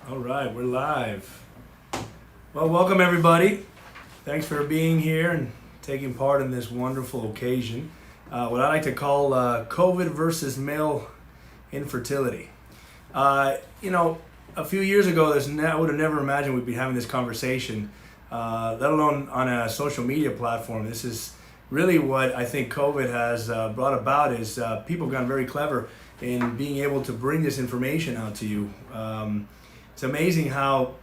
All right, we're live. Well, welcome everybody. Thanks for being here and taking part in this wonderful occasion. What I like to call COVID versus male infertility. A few years ago, I would have never imagined we'd be having this conversation, let alone on a social media platform. This is really what I think COVID has brought about is people have gotten very clever in being able to bring this information out to you. It's amazing how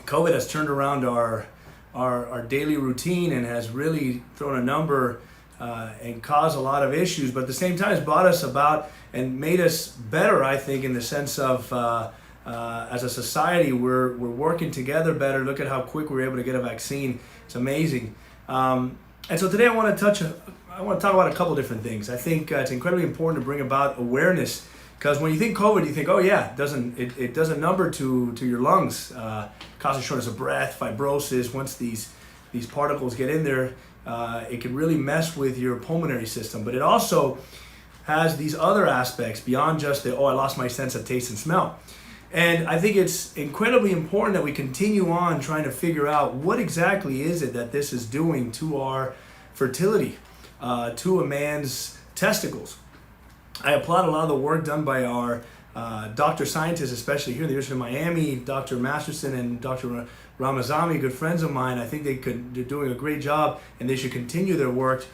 COVID has turned around our daily routine and has really thrown a number and caused a lot of issues, but at the same time it's brought us about and made us better, I think, in the sense of as a society we're working together better. Look at how quick we were able to get a vaccine. It's amazing. And so today I want to talk about a couple different things. I think it's incredibly important to bring about awareness, because when you think COVID, you think, oh yeah, it does a number to your lungs, causing shortness of breath, fibrosis. Once these particles get in there, it can really mess with your pulmonary system. But it also has these other aspects beyond just I lost my sense of taste and smell. And I think it's incredibly important that we continue on trying to figure out what exactly is it that this is doing to our fertility, to a man's testicles. I applaud a lot of the work done by our doctor scientists, especially here at the University of Miami, Dr. Masterson and Dr. Ramazami, good friends of mine. I think they're doing a great job, and they should continue their work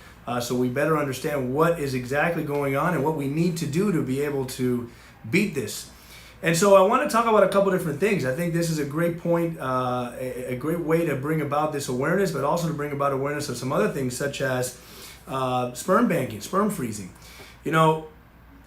so we better understand what is exactly going on and what we need to do to be able to beat this. And so I want to talk about a couple different things. I think this is a great point, a great way to bring about this awareness, but also to bring about awareness of some other things such as sperm banking, sperm freezing.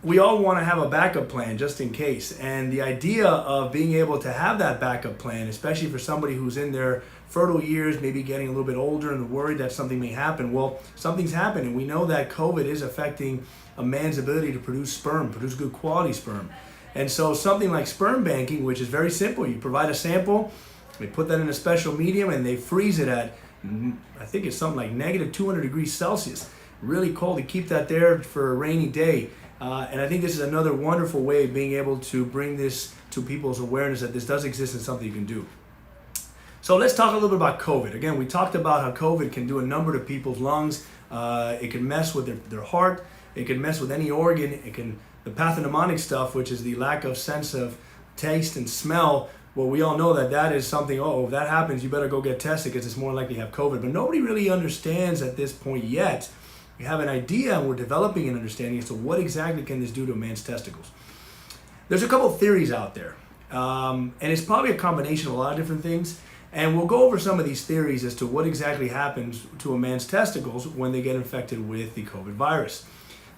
We all want to have a backup plan just in case. And the idea of being able to have that backup plan, especially for somebody who's in their fertile years, maybe getting a little bit older and worried that something may happen. Well, something's happening. We know that COVID is affecting a man's ability to produce sperm, produce good quality sperm. And so something like sperm banking, which is very simple, you provide a sample, they put that in a special medium, and they freeze it at, I think it's something like negative 200 degrees Celsius. Really cold to keep that there for a rainy day. And I think this is another wonderful way of being able to bring this to people's awareness that this does exist and something you can do. So let's talk a little bit about COVID. Again, we talked about how COVID can do a number to people's lungs. It can mess with their heart. It can mess with any organ. The pathognomonic stuff, which is the lack of sense of taste and smell. Well, we all know that is something, if that happens, you better go get tested because it's more likely to have COVID. But nobody really understands at this point yet. We have an idea and we're developing an understanding as to what exactly can this do to a man's testicles. There's a couple of theories out there. And it's probably a combination of a lot of different things. And we'll go over some of these theories as to what exactly happens to a man's testicles when they get infected with the COVID virus.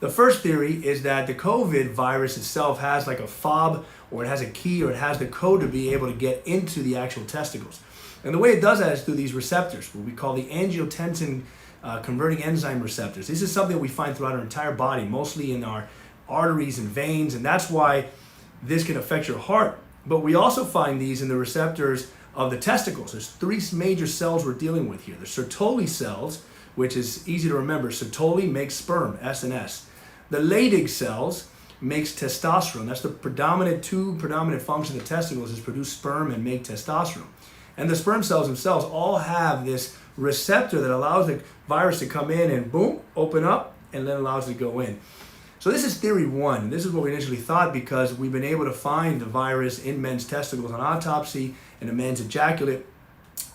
The first theory is that the COVID virus itself has like a fob, or it has a key, or it has the code to be able to get into the actual testicles. And the way it does that is through these receptors, what we call the angiotensin converting enzyme receptors. This is something we find throughout our entire body, mostly in our arteries and veins, and that's why this can affect your heart. But we also find these in the receptors of the testicles. There's three major cells we're dealing with here. The Sertoli cells, which is easy to remember. Sertoli makes sperm, S and S. The Leydig cells makes testosterone. That's the two predominant function of the testicles, is produce sperm and make testosterone. And the sperm cells themselves all have this receptor that allows the virus to come in and boom, open up, and then allows it to go in. So this is theory one. This is what we initially thought because we've been able to find the virus in men's testicles on autopsy and a man's ejaculate.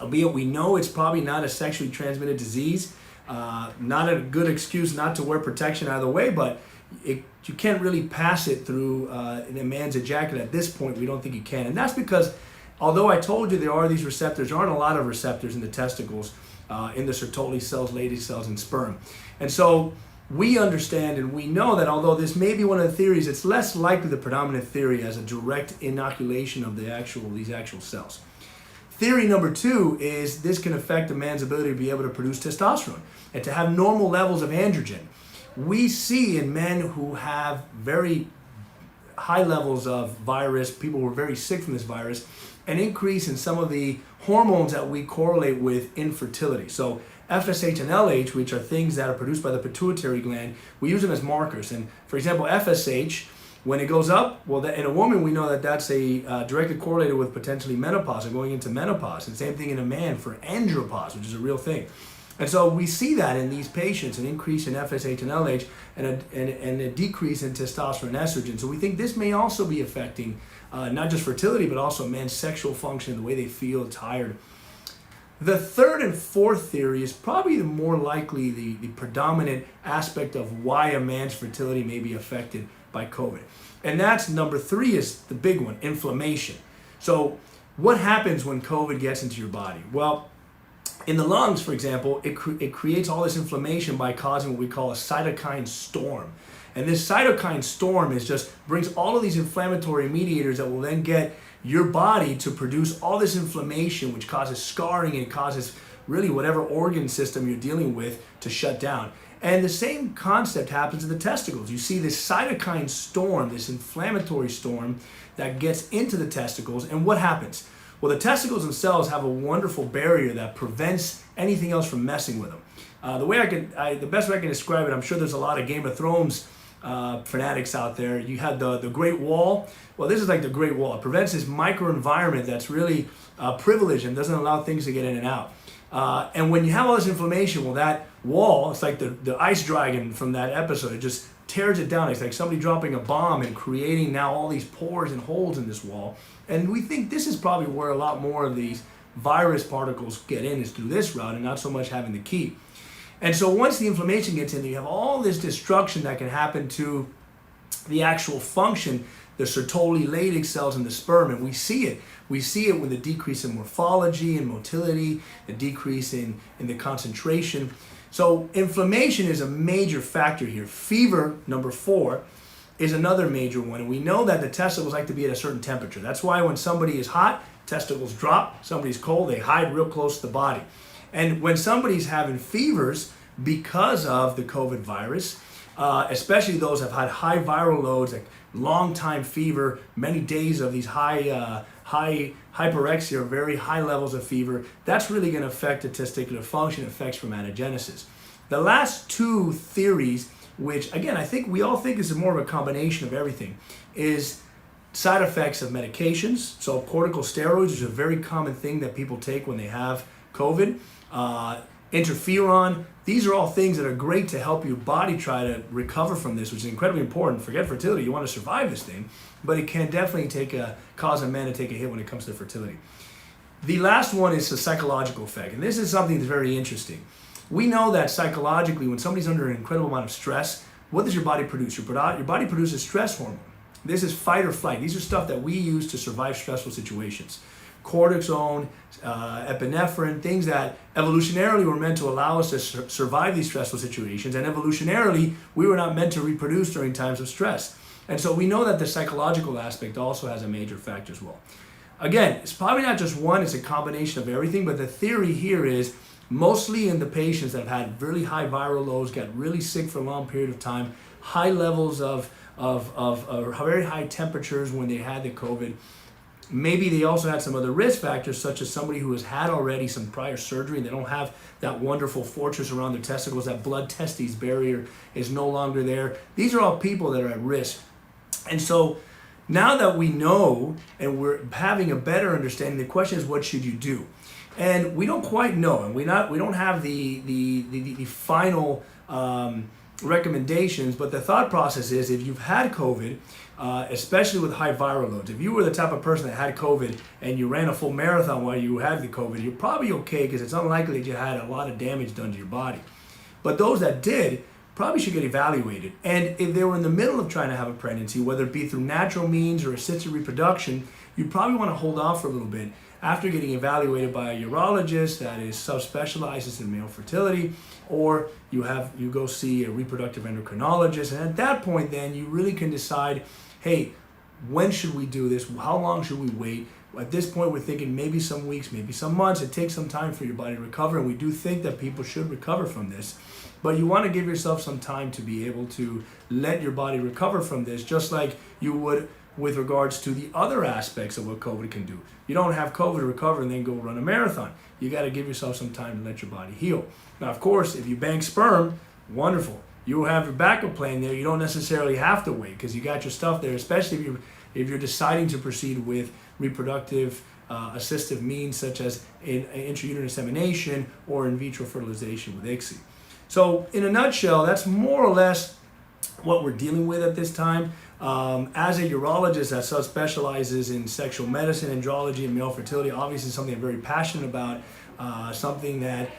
Albeit we know it's probably not a sexually transmitted disease. Not a good excuse not to wear protection either way, but you can't really pass it through a man's ejaculate at this point. We don't think you can. And that's because although I told you there are these receptors, there aren't a lot of receptors in the testicles, in the Sertoli cells, Leydig cells, and sperm. And so we understand and we know that although this may be one of the theories, it's less likely the predominant theory as a direct inoculation of these actual cells. Theory number two is this can affect a man's ability to be able to produce testosterone and to have normal levels of androgen. We see in men who have very high levels of virus, people who are very sick from this virus, an increase in some of the hormones that we correlate with infertility. So FSH and LH, which are things that are produced by the pituitary gland, we use them as markers. And for example, FSH When it goes up, well, in a woman, we know that that's directly correlated with potentially menopause and going into menopause. And same thing in a man for andropause, which is a real thing. And so we see that in these patients, an increase in FSH and LH and a decrease in testosterone and estrogen. So we think this may also be affecting not just fertility, but also man's sexual function, the way they feel tired. The third and fourth theory is probably the more likely the predominant aspect of why a man's fertility may be affected by COVID. And that's number 3 is the big one, inflammation. So what happens when COVID gets into your body? Well, in the lungs, for example, it creates all this inflammation by causing what we call a cytokine storm. And this cytokine storm brings all of these inflammatory mediators that will then get your body to produce all this inflammation, which causes scarring and causes really whatever organ system you're dealing with to shut down. And the same concept happens in the testicles. You see this cytokine storm, this inflammatory storm that gets into the testicles, and what happens? Well, the testicles themselves have a wonderful barrier that prevents anything else from messing with them. The best way I can describe it, I'm sure there's a lot of Game of Thrones fanatics out there. You had the Great Wall. Well, this is like the Great Wall. It prevents this microenvironment that's really privileged and doesn't allow things to get in and out. And when you have all this inflammation, well, that wall, it's like the ice dragon from that episode. It just tears it down. It's like somebody dropping a bomb and creating now all these pores and holes in this wall. And we think this is probably where a lot more of these virus particles get in, is through this route and not so much having the key. And so once the inflammation gets in, you have all this destruction that can happen to the actual function, the Sertoli latex cells in the sperm, and we see it. We see it with the decrease in morphology and motility, the decrease in the concentration. So inflammation is a major factor here. Fever, number 4, is another major one. And we know that the testicles like to be at a certain temperature. That's why when somebody is hot, testicles drop. Somebody's cold, they hide real close to the body. And when somebody's having fevers because of the COVID virus, especially those that have had high viral loads, like long time fever, many days of these high hyperexia or very high levels of fever, that's really going to affect the testicular function, effects spermatogenesis. The last 2 theories, which again I think we all think is more of a combination of everything, is side effects of medications. So corticosteroids is a very common thing that people take when they have COVID. Interferon, these are all things that are great to help your body try to recover from this, which is incredibly important. Forget fertility, you want to survive this thing, but it can definitely cause a man to take a hit when it comes to fertility. The last one is the psychological effect, and this is something that's very interesting. We know that psychologically, when somebody's under an incredible amount of stress, what does your body produce? Your body produces stress hormone. This is fight or flight. These are stuff that we use to survive stressful situations. Cortisone, epinephrine, things that evolutionarily were meant to allow us to survive these stressful situations, and evolutionarily we were not meant to reproduce during times of stress. And so we know that the psychological aspect also has a major factor as well. Again, it's probably not just one, it's a combination of everything, but the theory here is mostly in the patients that have had really high viral loads, got really sick for a long period of time, high levels of very high temperatures when they had the COVID. Maybe they also had some other risk factors, such as somebody who has had already some prior surgery and they don't have that wonderful fortress around their testicles, that blood testes barrier is no longer there. These are all people that are at risk. And so now that we know and we're having a better understanding, the question is, what should you do? And we don't quite know, and we don't have the final recommendations, but the thought process is, if you've had COVID, especially with high viral loads, if you were the type of person that had COVID and you ran a full marathon while you had the COVID, you're probably okay, because it's unlikely that you had a lot of damage done to your body. But those that did probably should get evaluated. And if they were in the middle of trying to have a pregnancy, whether it be through natural means or assisted reproduction, you probably want to hold off for a little bit after getting evaluated by a urologist that is subspecializes in male fertility, or you go see a reproductive endocrinologist, and at that point then you really can decide, hey, when should we do this? How long should we wait? At this point we're thinking maybe some weeks, maybe some months. It takes some time for your body to recover, and we do think that people should recover from this. But you want to give yourself some time to be able to let your body recover from this, just like you would with regards to the other aspects of what COVID can do. You don't have COVID to recover and then go run a marathon. You got to give yourself some time to let your body heal. Now, of course, if you bank sperm, wonderful. you have your backup plan there. You don't necessarily have to wait because you got your stuff there, especially if you're deciding to proceed with reproductive assistive means such as intrauterine insemination or in vitro fertilization with ICSI. So in a nutshell, that's more or less what we're dealing with at this time. As a urologist that subspecializes in sexual medicine, andrology, and male fertility, obviously something I'm very passionate about, something that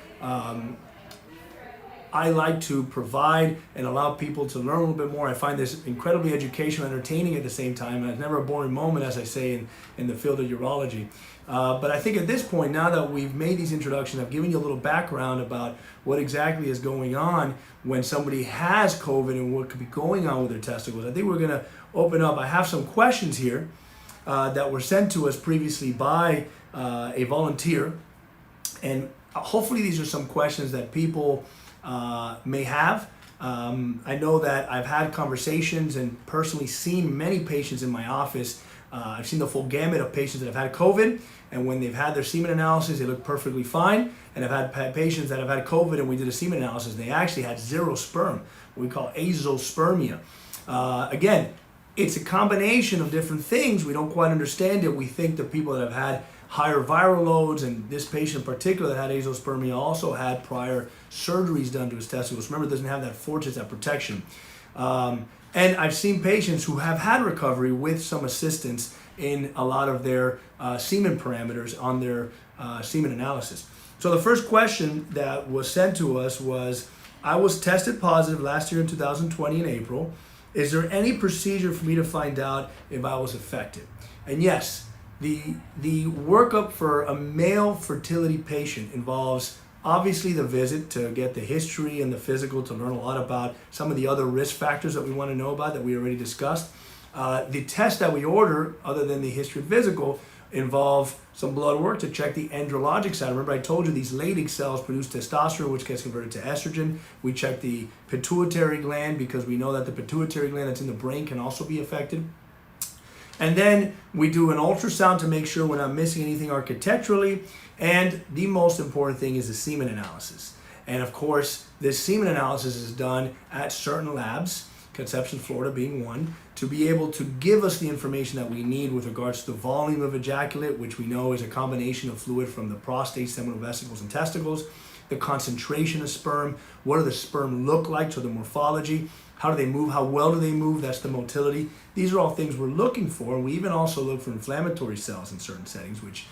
I like to provide and allow people to learn a little bit more. I find this incredibly educational, entertaining at the same time, and it's never a boring moment, as I say, in the field of urology. But I think at this point, now that we've made these introductions, I've given you a little background about what exactly is going on when somebody has COVID and what could be going on with their testicles. I think we're going to open up. I have some questions here that were sent to us previously by a volunteer, and hopefully these are some questions that people may have. I know that I've had conversations and personally seen many patients in my office. I've seen the full gamut of patients that have had COVID, and when they've had their semen analysis, they look perfectly fine. And I've had patients that have had COVID and we did a semen analysis, and they actually had 0 sperm, what we call azospermia. Again, it's a combination of different things. We don't quite understand it. We think that people that have had higher viral loads, and this patient in particular that had azospermia also had prior surgeries done to his testicles. Remember, it doesn't have that fortress, that protection. And I've seen patients who have had recovery with some assistance in a lot of their semen parameters on their semen analysis. So the first question that was sent to us was, I was tested positive last year in 2020 in April. Is there any procedure for me to find out if I was affected? And yes, the workup for a male fertility patient involves obviously the visit to get the history and the physical, to learn a lot about some of the other risk factors that we want to know about that we already discussed. The tests that we order, other than the history and physical, involve some blood work to check the andrologic side. Remember, I told you these Leydig cells produce testosterone, which gets converted to estrogen. We check the pituitary gland because we know that the pituitary gland that's in the brain can also be affected. And then we do an ultrasound to make sure we're not missing anything architecturally. And the most important thing is the semen analysis. And of course, this semen analysis is done at certain labs, Conception, Florida being one, to be able to give us the information that we need with regards to the volume of ejaculate, which we know is a combination of fluid from the prostate, seminal vesicles, and testicles, the concentration of sperm, what do the sperm look like, so the morphology, how do they move, how well do they move, that's the motility. These are all things we're looking for. We even also look for inflammatory cells in certain settings, which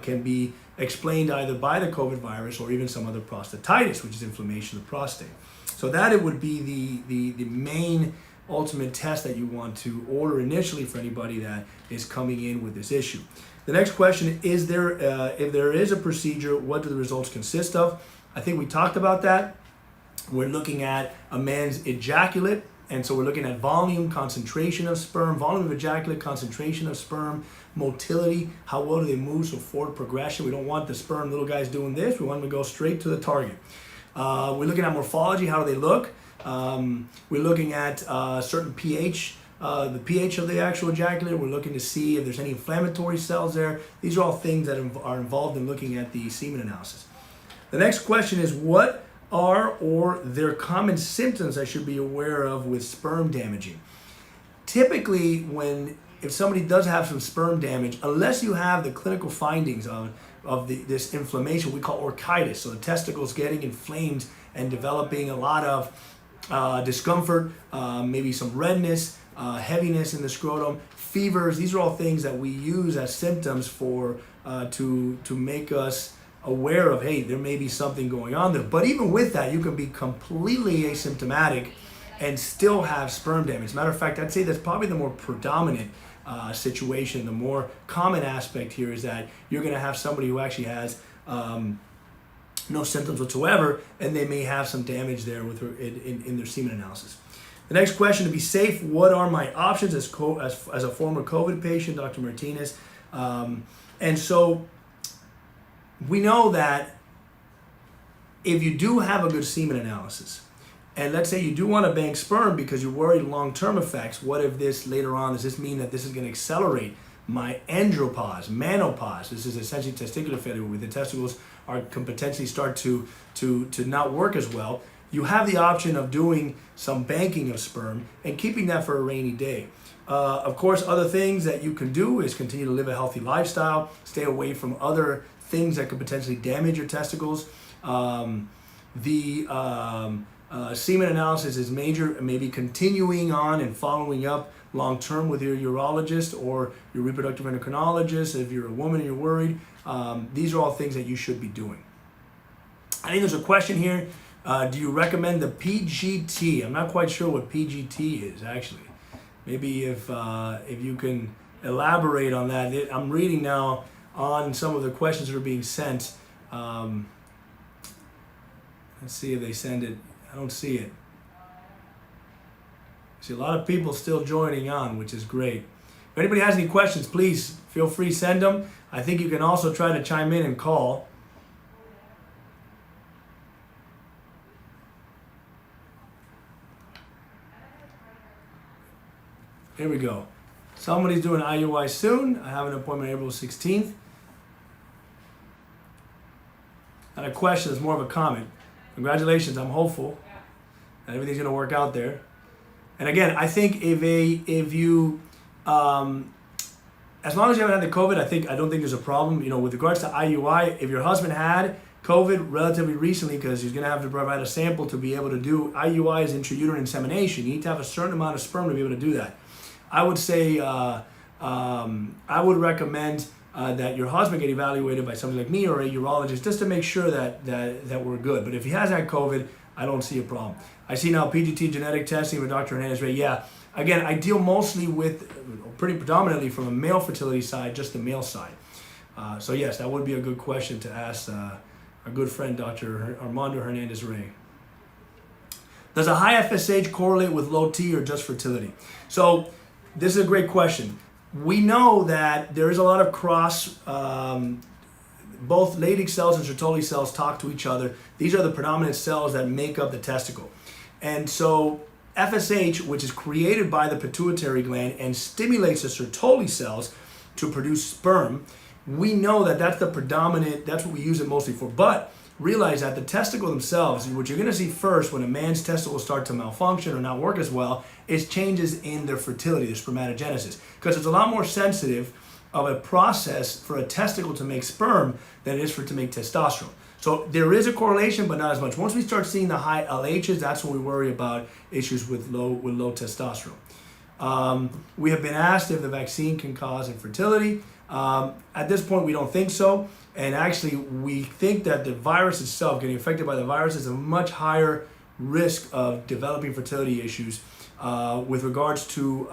can be explained either by the COVID virus or even some other prostatitis, which is inflammation of the prostate. So that it would be the main ultimate test that you want to order initially for anybody that is coming in with this issue. The next question is, if there is a procedure, what do the results consist of? I think we talked about that. We're looking at a man's ejaculate, and so we're looking at volume, concentration of sperm, volume of ejaculate, concentration of sperm, motility, how well do they move, so forward progression. We don't want the sperm little guys doing this. We want them to go straight to the target. We're looking at morphology, how do they look? We're looking at certain pH, the pH of the actual ejaculate. We're looking to see if there's any inflammatory cells there. These are all things that are involved in looking at the semen analysis. The next question is, what are or their common symptoms I should be aware of with sperm damaging? Typically, if somebody does have some sperm damage, unless you have the clinical findings of this inflammation we call orchitis, so the testicles getting inflamed and developing a lot of discomfort, maybe some redness, heaviness in the scrotum, fevers. These are all things that we use as symptoms for to make us aware of, hey, there may be something going on there. But even with that, you can be completely asymptomatic and still have sperm damage. Matter of fact, I'd say that's probably the more predominant situation. The more common aspect here is that you're going to have somebody who actually has no symptoms whatsoever, and they may have some damage there with in their semen analysis. The next question, to be safe, what are my options as a former COVID patient, Dr. Martinez? And so we know that if you do have a good semen analysis, and let's say you do want to bank sperm because you're worried long-term effects, what if this later on, does this mean that this is going to accelerate my andropause, menopause? This is essentially testicular failure, where the testicles can potentially start to not work as well. you have the option of doing some banking of sperm and keeping that for a rainy day. Of course, other things that you can do is continue to live a healthy lifestyle, stay away from other things that could potentially damage your testicles. Semen analysis is major, maybe continuing on and following up long term with your urologist or your reproductive endocrinologist. If you're a woman and you're worried, these are all things that you should be doing. I think there's a question here. Do you recommend the PGT? I'm not quite sure what PGT is actually. Maybe if you can elaborate on that. I'm reading now on some of the questions that are being sent. Let's see if they send it. I don't see it. I see a lot of people still joining on, which is great. If anybody has any questions, please feel free to send them. I think you can also try to chime in and call. Here we go. Somebody's doing IUI soon. I have an appointment April 16th. Not a question, it's more of a comment. Congratulations, I'm hopeful that everything's going to work out there. And again, I think if you, as long as you haven't had the COVID, I don't think there's a problem. You know, with regards to IUI, if your husband had COVID relatively recently, because he's going to have to provide a sample to be able to do IUI is intrauterine insemination. You need to have a certain amount of sperm to be able to do that. I would say, I would recommend that your husband get evaluated by somebody like me or a urologist just to make sure that we're good. But if he has had COVID, I don't see a problem. I see now PGT genetic testing with Dr. Martinez. Yeah, again, I deal mostly with, pretty predominantly from a male fertility side, just the male side. So yes, that would be a good question to ask our good friend Dr. Armando Hernandez-Ray. Does a high FSH correlate with low T or just fertility? So this is a great question. We know that there is a lot of cross, both Leydig cells and Sertoli cells talk to each other. These are the predominant cells that make up the testicle. And so FSH, which is created by the pituitary gland and stimulates the Sertoli cells to produce sperm, we know that that's the predominant, that's what we use it mostly for. But realize that the testicle themselves, what you're going to see first when a man's testicles start to malfunction or not work as well, is changes in their fertility, their spermatogenesis. Because it's a lot more sensitive of a process for a testicle to make sperm than it is for it to make testosterone. So there is a correlation, but not as much. Once we start seeing the high LHs, that's when we worry about issues with low testosterone. We have been asked if the vaccine can cause infertility. At this point, we don't think so. And actually, we think that the virus itself, getting infected by the virus, is a much higher risk of developing fertility issues with regards to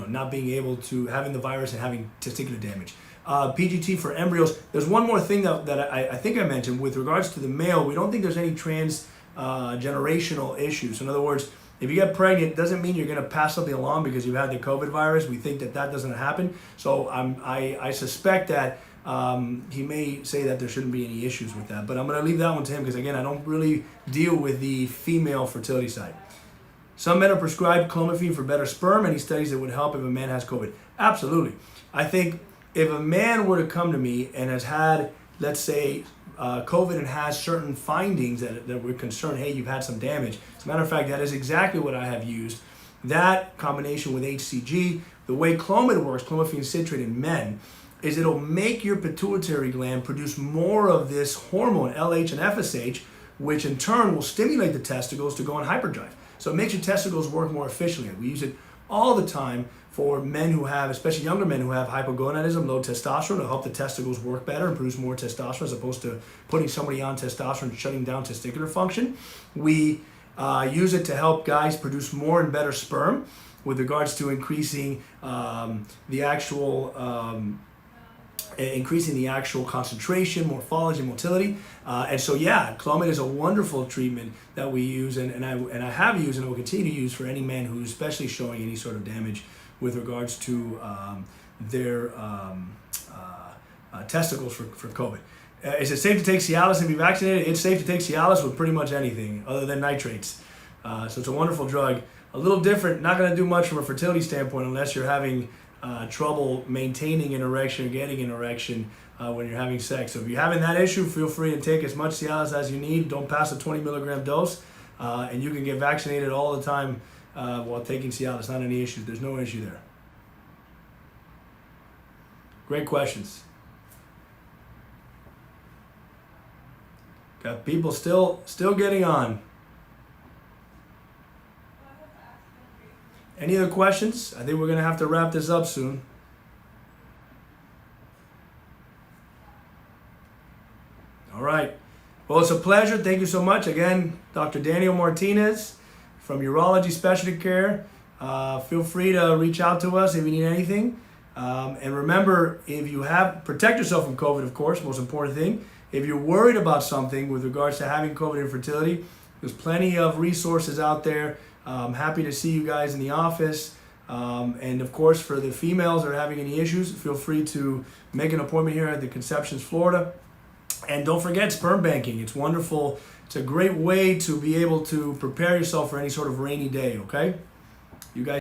not being able to, having the virus and having testicular damage. PGT for embryos. There's one more thing that I think I mentioned with regards to the male. We don't think there's any generational issues. In other words, if you get pregnant, it doesn't mean you're going to pass something along because you've had the COVID virus. We think that doesn't happen. So I suspect that he may say that there shouldn't be any issues with that. But I'm going to leave that one to him because, again, I don't really deal with the female fertility side. Some men are prescribed clomiphene for better sperm. Any studies that would help if a man has COVID? Absolutely. I think if a man were to come to me and has had, let's say, COVID and has certain findings that we're concerned, hey, you've had some damage. As a matter of fact, that is exactly what I have used. That combination with HCG, the way Clomid works, clomiphene citrate in men, is it'll make your pituitary gland produce more of this hormone, LH and FSH, which in turn will stimulate the testicles to go on hyperdrive. So it makes your testicles work more efficiently. We use it all the time for men who have, especially younger men who have hypogonadism, low testosterone, to help the testicles work better and produce more testosterone as opposed to putting somebody on testosterone and shutting down testicular function. We use it to help guys produce more and better sperm with regards to increasing the actual concentration, morphology, motility. And so, yeah, Clomid is a wonderful treatment that we use and I have used and will continue to use for any man who's especially showing any sort of damage with regards to their testicles for COVID. Is it safe to take Cialis and be vaccinated? It's safe to take Cialis with pretty much anything other than nitrates. So it's a wonderful drug. A little different, not going to do much from a fertility standpoint unless you're having trouble maintaining an erection or getting an erection when you're having sex. So if you're having that issue, feel free to take as much Cialis as you need. Don't pass a 20 milligram dose, and you can get vaccinated all the time while taking Cialis. Not any issues. There's no issue there. Great questions. Got people still getting on. Any other questions? I think we're going to have to wrap this up soon. All right. Well, it's a pleasure. Thank you so much. Again, Dr. Daniel Martinez from Urology Specialty Care. Feel free to reach out to us if you need anything. And remember, if you have, protect yourself from COVID, of course, most important thing. If you're worried about something with regards to having COVID infertility, there's plenty of resources out there. I'm happy to see you guys in the office. And of course, for the females that are having any issues, feel free to make an appointment here at the Conceptions, Florida. And don't forget sperm banking. It's wonderful. It's a great way to be able to prepare yourself for any sort of rainy day, okay? You guys